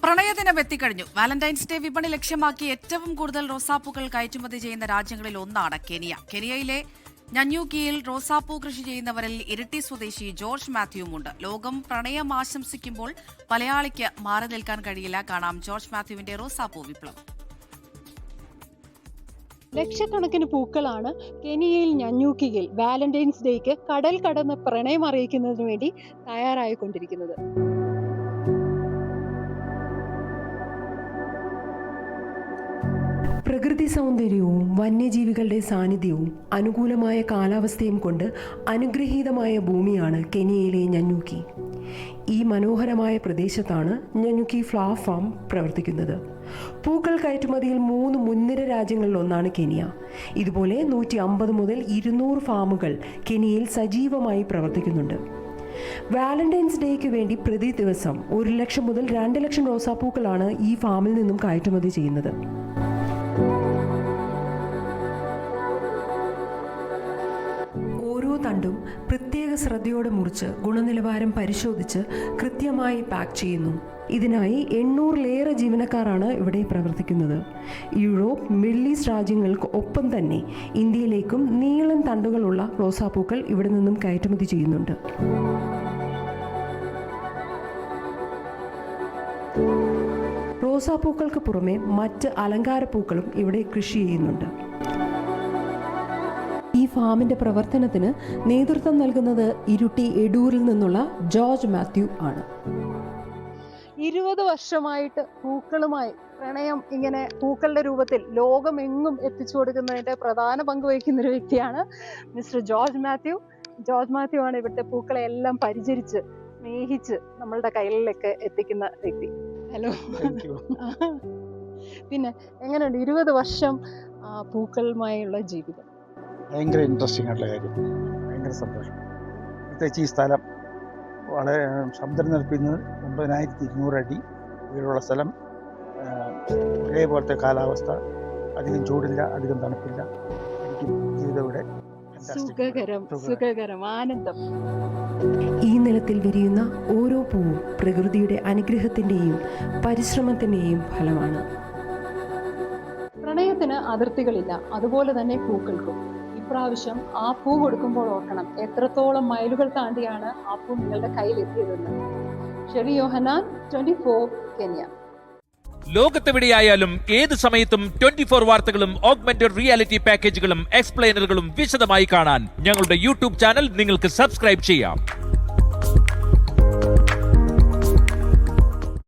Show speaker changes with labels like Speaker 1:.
Speaker 1: പ്രണയദിനം എത്തിക്കഴിഞ്ഞു. Valentine's day വിപണി ലക്ഷ്യമാക്കി ഏറ്റവും കൂടുതൽ റോസാപ്പൂക്കൾ കയറ്റുമതി ചെയ്യുന്ന രാജ്യങ്ങളിൽ ഒന്നാണ് കെനിയ. കെനിയയിലെ ഞഞ്ഞൂക്കിയിൽ റോസാപ്പൂ കൃഷി ചെയ്യുന്നവരിൽ ഇരിട്ടി സ്വദേശി ജോർജ് മാത്യുവുമുണ്ട്. ലോകം പ്രണയം ആശംസിക്കുമ്പോൾ മലയാളിക്ക് മാറി നിൽക്കാൻ കഴിയില്ല. കാണാം ജോർജ് മാത്യുവിന്റെ റോസാപ്പൂ വിപ്ലവം.
Speaker 2: ലക്ഷക്കണക്കിന് പൂക്കളാണ് കെനിയയിൽ ഞഞ്ഞൂക്കിയിൽ വാലന്റൈൻസ് ഡേക്ക് കടൽ കടന്ന് പ്രണയം അറിയിക്കുന്നതിന് വേണ്ടി തയ്യാറായിക്കൊണ്ടിരിക്കുന്നത്.
Speaker 3: പ്രകൃതി സൗന്ദര്യവും വന്യജീവികളുടെ സാന്നിധ്യവും അനുകൂലമായ കാലാവസ്ഥയും കൊണ്ട് അനുഗ്രഹീതമായ ഭൂമിയാണ് കെനിയയിലെ ഞഞ്ഞൂക്കി. ഈ മനോഹരമായ പ്രദേശത്താണ് ഞഞ്ഞൂക്കി ഫ്ലവർ ഫാം പ്രവർത്തിക്കുന്നത്. പൂക്കൾ കയറ്റുമതിയിൽ 3 മുൻനിര രാജ്യങ്ങളിലൊന്നാണ് കെനിയ. ഇതുപോലെ 150 മുതൽ 200 ഫാമുകൾ കെനിയയിൽ സജീവമായി പ്രവർത്തിക്കുന്നുണ്ട്. വാലന്റൈൻസ് ഡേക്ക് വേണ്ടി പ്രതി ദിവസം 1 ലക്ഷം മുതൽ 2 ലക്ഷം റോസാപ്പൂക്കളാണ് ഈ ഫാമിൽ നിന്നും കയറ്റുമതി ചെയ്യുന്നത്. ഓരോ തണ്ടും പ്രത്യേക ശ്രദ്ധയോടെ മുറിച്ച് ഗുണനിലവാരം പരിശോധിച്ച് കൃത്യമായി പാക്ക് ചെയ്യുന്നു. ഇതിനായി 800-ലേറെ ജീവനക്കാരാണ് ഇവിടെ പ്രവർത്തിക്കുന്നത്. യൂറോപ്പ്, മിഡിൽ ഈസ്റ്റ് രാജ്യങ്ങൾക്ക് ഒപ്പം തന്നെ ഇന്ത്യയിലേക്കും നീളൻ തണ്ടുകളുള്ള റോസാപ്പൂക്കൾ ഇവിടെ നിന്നും കയറ്റുമതി ചെയ്യുന്നുണ്ട്. റോസാപ്പൂക്കൾക്ക് പുറമെ മറ്റ് അലങ്കാരപ്പൂക്കളും ഇവിടെ കൃഷി ചെയ്യുന്നുണ്ട്. ഈ ഫാമിന്റെ പ്രവർത്തനത്തിന് നേതൃത്വം നൽകുന്നത് ഇരുട്ടി എഡൂരിൽ നിന്നുള്ള ജോർജ് മാത്യു ആണ്.
Speaker 2: 20 വർഷമായിട്ട് പൂക്കളുമായി പ്രണയം ഇങ്ങനെ പൂക്കളുടെ രൂപത്തിൽ ലോകമെങ്ങും എത്തിച്ചു കൊടുക്കുന്നതിന്റെ പ്രധാന പങ്ക് വഹിക്കുന്ന ഒരു വ്യക്തിയാണ് mister George Mathew. George Mathew ആണ് ഇവിടുത്തെ പൂക്കളെ എല്ലാം പരിചരിച്ച് സ്നേഹിച്ച് നമ്മളുടെ കയ്യിലേക്ക് എത്തിക്കുന്ന വ്യക്തി. ഹലോ. പിന്നെ എങ്ങനെയുണ്ട് 20 വർഷം പൂക്കളുമായുള്ള ജീവിതം?
Speaker 4: ഭയങ്കര ഇൻട്രസ്റ്റിംഗ് ആയിട്ടുള്ള കാര്യം, ഭയങ്കര സന്തോഷം. പ്രത്യേകിച്ച് ഈ സ്ഥലം വളരെ സമുദ്രനിരപ്പിൽ 9200 അടി ഉയരമുള്ള സ്ഥലം, ഒരേപോലത്തെ കാലാവസ്ഥ, അധികം ചൂടില്ല, അധികം തണുപ്പില്ല. എനിക്ക് ജീവിതം ഇവിടെ
Speaker 2: സുഖകരം, ആനന്ദം.
Speaker 3: ഈ നിലത്തിൽ വിരിയുന്ന ഓരോ പൂവും പ്രകൃതിയുടെ അനുഗ്രഹത്തിന്റെയും പരിശ്രമത്തിന്റെയും ഫലമാണ്.
Speaker 2: പ്രണയത്തിന് അതിർത്തികളില്ല, അതുപോലെ തന്നെ പൂക്കൾക്കും. ഇപ്രാവശ്യം ആ പൂ കൊടുക്കുമ്പോൾ ഓർക്കണം എത്രത്തോളം മൈലുകൾ താണ്ടിയാണ് ആ പൂ നിങ്ങളുടെ കയ്യിൽ എത്തിയതെന്ന്. ഷെറി യോഹന്നാൻ, 24 കെനിയ.
Speaker 5: ലോകത്തെവിടെയായാലും ഏത് സമയത്തും 24 വാർത്തകളും ഓഗ്മെന്റഡ് റിയാലിറ്റി പാക്കേജുകളും എക്സ്പ്ലെയിനറുകളും വിശദമായി കാണാൻ ഞങ്ങളുടെ യൂട്യൂബ് ചാനൽ നിങ്ങൾക്ക് സബ്സ്ക്രൈബ് ചെയ്യാം.